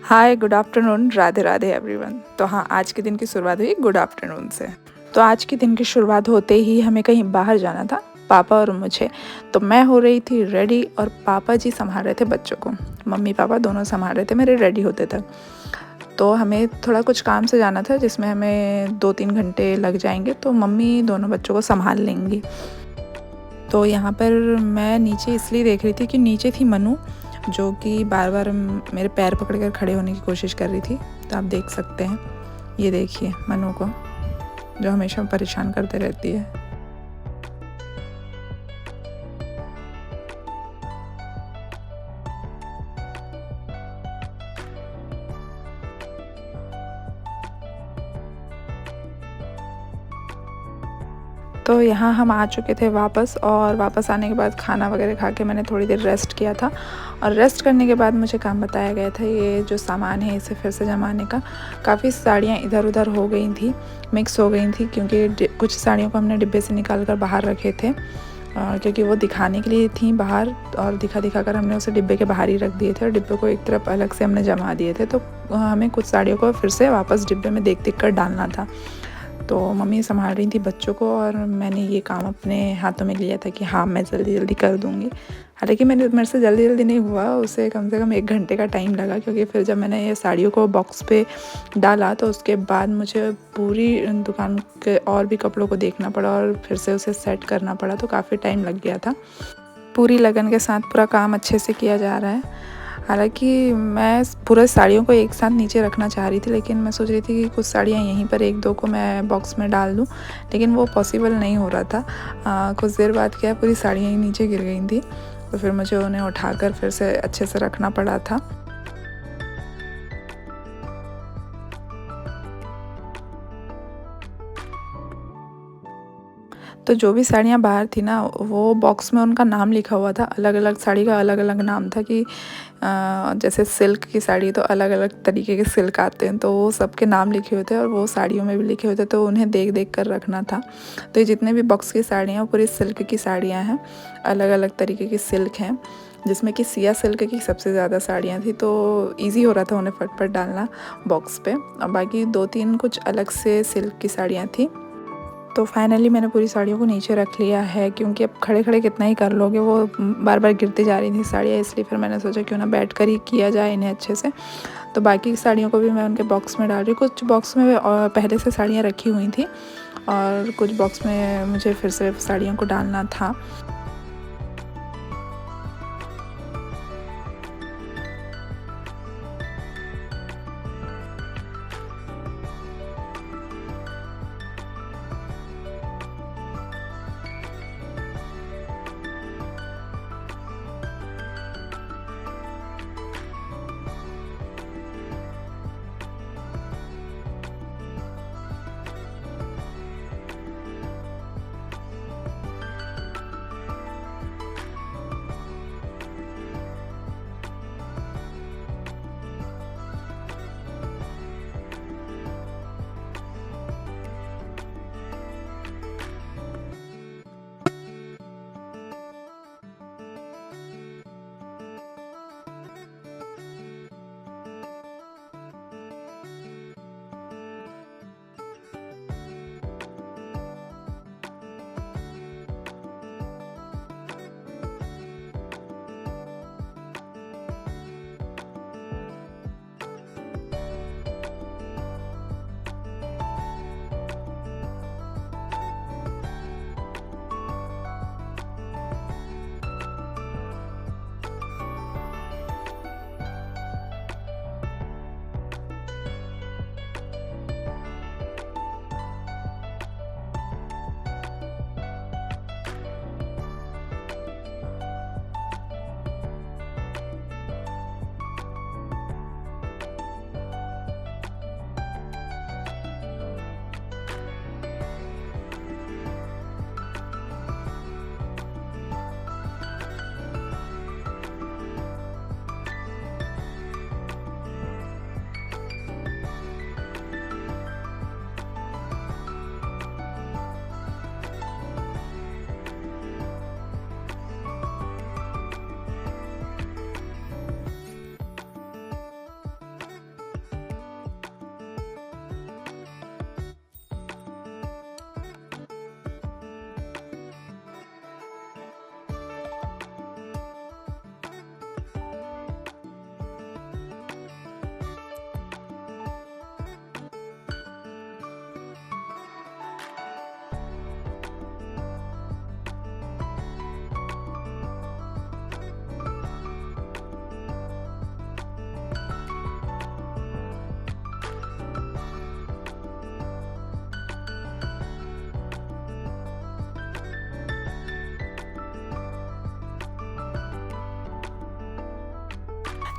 हाय, good afternoon, Radhe Radhe everyone. तो हाँ, आज के दिन की शुरुआत हुई गुड आफ्टरनून से। तो आज के दिन की शुरुआत होते ही हमें कहीं बाहर जाना था, पापा और मुझे। तो मैं हो रही थी रेडी और पापा जी संभाल रहे थे बच्चों को। मम्मी पापा दोनों संभाल रहे थे मेरे रेडी होते तक। तो हमें थोड़ा कुछ काम से जाना था जिसमें हमें 2-3 घंटे लग जाएंगे, तो मम्मी दोनों बच्चों को संभाल लेंगी। तो यहाँ पर मैं नीचे इसलिए देख रही थी कि नीचे थी मनु, जो कि बार बार मेरे पैर पकड़कर खड़े होने की कोशिश कर रही थी। तो आप देख सकते हैं, ये देखिए मनु को, जो हमेशा परेशान करते रहती है। तो यहाँ हम आ चुके थे वापस, और वापस आने के बाद खाना वगैरह खा के मैंने थोड़ी देर रेस्ट किया था। और रेस्ट करने के बाद मुझे काम बताया गया था ये जो सामान है इसे फिर से जमाने का। काफ़ी साड़ियाँ इधर उधर हो गई थी, मिक्स हो गई थी, क्योंकि कुछ साड़ियों को हमने डिब्बे से निकाल कर बाहर रखे थे, क्योंकि वो दिखाने के लिए थी बाहर, और दिखा कर हमने उसे डिब्बे के बाहर ही रख दिए थे और डिब्बे को एक तरफ अलग से हमने जमा दिए थे। तो हमें कुछ साड़ियों को फिर से वापस डिब्बे में देख कर डालना था। तो मम्मी संभाल रही थी बच्चों को और मैंने ये काम अपने हाथों में लिया था कि हाँ, मैं जल्दी जल्दी कर दूँगी। हालांकि मेरे से जल्दी जल्दी नहीं हुआ, उसे कम से कम 1 घंटे का टाइम लगा, क्योंकि फिर जब मैंने ये साड़ियों को बॉक्स पे डाला तो उसके बाद मुझे पूरी दुकान के और भी कपड़ों को देखना पड़ा और फिर से उसे सेट करना पड़ा। तो काफ़ी टाइम लग गया था। पूरी लगन के साथ पूरा काम अच्छे से किया जा रहा है। हालांकि मैं पूरे साड़ियों को एक साथ नीचे रखना चाह रही थी, लेकिन मैं सोच रही थी कि कुछ साड़ियाँ यहीं पर 1-2 को मैं बॉक्स में डाल दूँ, लेकिन वो पॉसिबल नहीं हो रहा था। कुछ देर बाद क्या, पूरी साड़ियाँ ही नीचे गिर गई थी, तो फिर मुझे उन्हें उठाकर फिर से अच्छे से रखना पड़ा था। तो जो भी साड़ियाँ बाहर थी ना, वो बॉक्स में उनका नाम लिखा हुआ था। अलग अलग साड़ी का अलग अलग नाम था, कि जैसे सिल्क की साड़ी तो अलग अलग तरीके के सिल्क आते हैं, तो वो सबके नाम लिखे हुए थे और वो साड़ियों में भी लिखे हुए थे, तो उन्हें देख देख कर रखना था। तो ये जितने भी बॉक्स की साड़ियाँ हैं पूरी सिल्क की साड़ियाँ हैं, अलग अलग तरीके की सिल्क हैं, जिसमें कि सिया सिल्क की सबसे ज़्यादा साड़ियाँ थी। तो ईजी हो रहा था उन्हें फटफट डालना बॉक्स पे, और बाकी 2-3 कुछ अलग से सिल्क की साड़ियाँ थी। तो फाइनली मैंने पूरी साड़ियों को नीचे रख लिया है, क्योंकि अब खड़े खड़े कितना ही कर लोगे, वो बार बार गिरती जा रही थी साड़ियाँ, इसलिए फिर मैंने सोचा क्यों ना बैठ कर ही किया जाए इन्हें अच्छे से। तो बाकी की साड़ियों को भी मैं उनके बॉक्स में डाल रही हूँ। कुछ बॉक्स में पहले से साड़ियाँ रखी हुई थी और कुछ बॉक्स में मुझे फिर से साड़ियों को डालना था।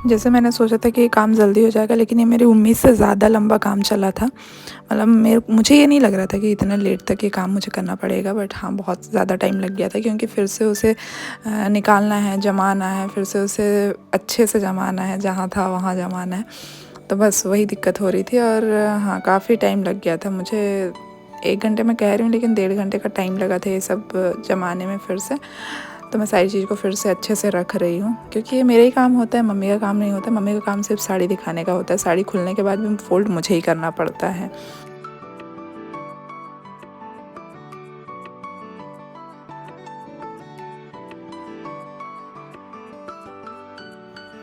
जैसे मैंने सोचा था कि ये काम जल्दी हो जाएगा, लेकिन ये मेरी उम्मीद से ज़्यादा लंबा काम चला था। मतलब मुझे ये नहीं लग रहा था कि इतना लेट तक ये काम मुझे करना पड़ेगा, बट हाँ बहुत ज़्यादा टाइम लग गया था, क्योंकि फिर से उसे निकालना है, जमाना है, फिर से उसे अच्छे से जमाना है, जहाँ था वहाँ जमाना है। तो बस वही दिक्कत हो रही थी। और हाँ काफ़ी टाइम लग गया था मुझे, 1 घंटे मैं कह रही हूँ, लेकिन 1.5 घंटे का टाइम लगा था ये सब जमाने में फिर से। तो मैं सारी चीज़ को फिर से अच्छे से रख रही हूँ, क्योंकि ये मेरा ही काम होता है, मम्मी का काम नहीं होता। मम्मी का काम सिर्फ साड़ी दिखाने का होता है, साड़ी खुलने के बाद भी फोल्ड मुझे ही करना पड़ता है।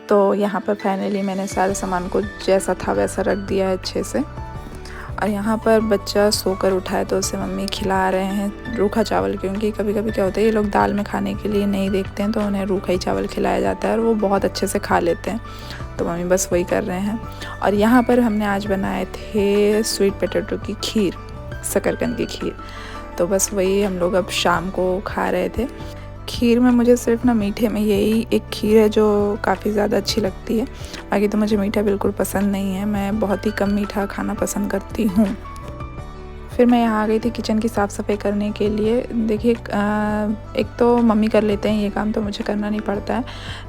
तो यहाँ पर फाइनली मैंने सारे सामान को जैसा था वैसा रख दिया है अच्छे से। और यहाँ पर बच्चा सोकर उठा है, तो उसे मम्मी खिला रहे हैं रूखा चावल, क्योंकि कभी कभी क्या होता है ये लोग दाल में खाने के लिए नहीं देखते हैं, तो उन्हें रूखा ही चावल खिलाया जाता है और वो बहुत अच्छे से खा लेते हैं। तो मम्मी बस वही कर रहे हैं। और यहाँ पर हमने आज बनाए थे स्वीट पोटैटो की खीर, शकरकंद की खीर। तो बस वही हम लोग अब शाम को खा रहे थे। खीर में मुझे सिर्फ ना मीठे में यही एक खीर है जो काफ़ी ज़्यादा अच्छी लगती है, बाकी तो मुझे मीठा बिल्कुल पसंद नहीं है। मैं बहुत ही कम मीठा खाना पसंद करती हूँ। फिर मैं यहाँ आ गई थी किचन की साफ़ सफाई करने के लिए। देखिए एक तो मम्मी कर लेते हैं ये काम, तो मुझे करना नहीं पड़ता है,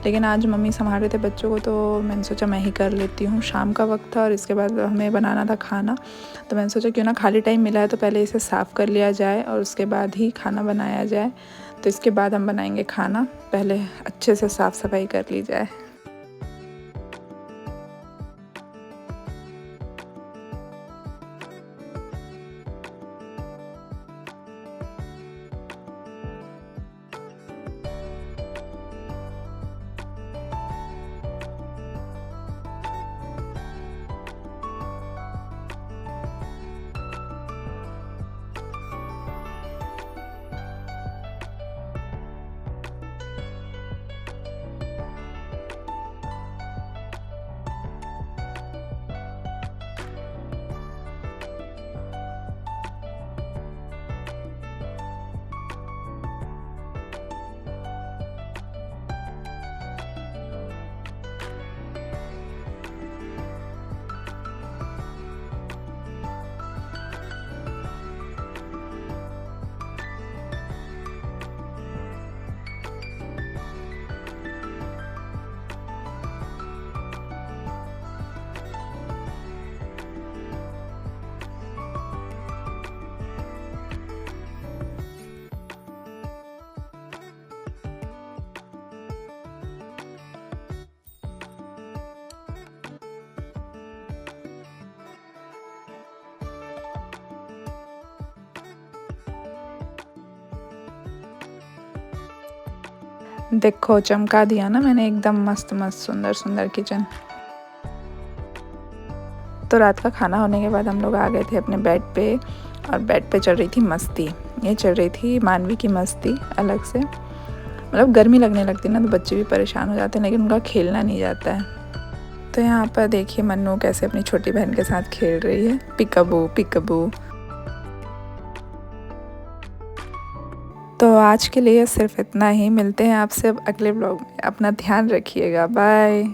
लेकिन आज मम्मी संभाल रहे थे बच्चों को, तो मैंने सोचा मैं ही कर लेती हूँ। शाम का वक्त था और इसके बाद हमें बनाना था खाना, तो मैंने सोचा क्यों ना खाली टाइम मिला है तो पहले इसे साफ़ कर लिया जाए और उसके बाद ही खाना बनाया जाए। तो इसके बाद हम बनाएंगे खाना, पहले अच्छे से साफ़ सफाई कर ली जाए। देखो चमका दिया ना मैंने, एकदम मस्त मस्त सुंदर सुंदर किचन। तो रात का खाना होने के बाद हम लोग आ गए थे अपने बेड पे, और बेड पे चल रही थी मस्ती। ये चल रही थी मानवी की मस्ती अलग से। मतलब गर्मी लगने लगती है ना, तो बच्चे भी परेशान हो जाते हैं, लेकिन उनका खेलना नहीं जाता है। तो यहाँ पर देखिए मन्नू कैसे अपनी छोटी बहन के साथ खेल रही है, पिकअबू पिकअबू। तो आज के लिए सिर्फ इतना ही, मिलते हैं आपसे अब अगले ब्लॉग में। अपना ध्यान रखिएगा, बाय।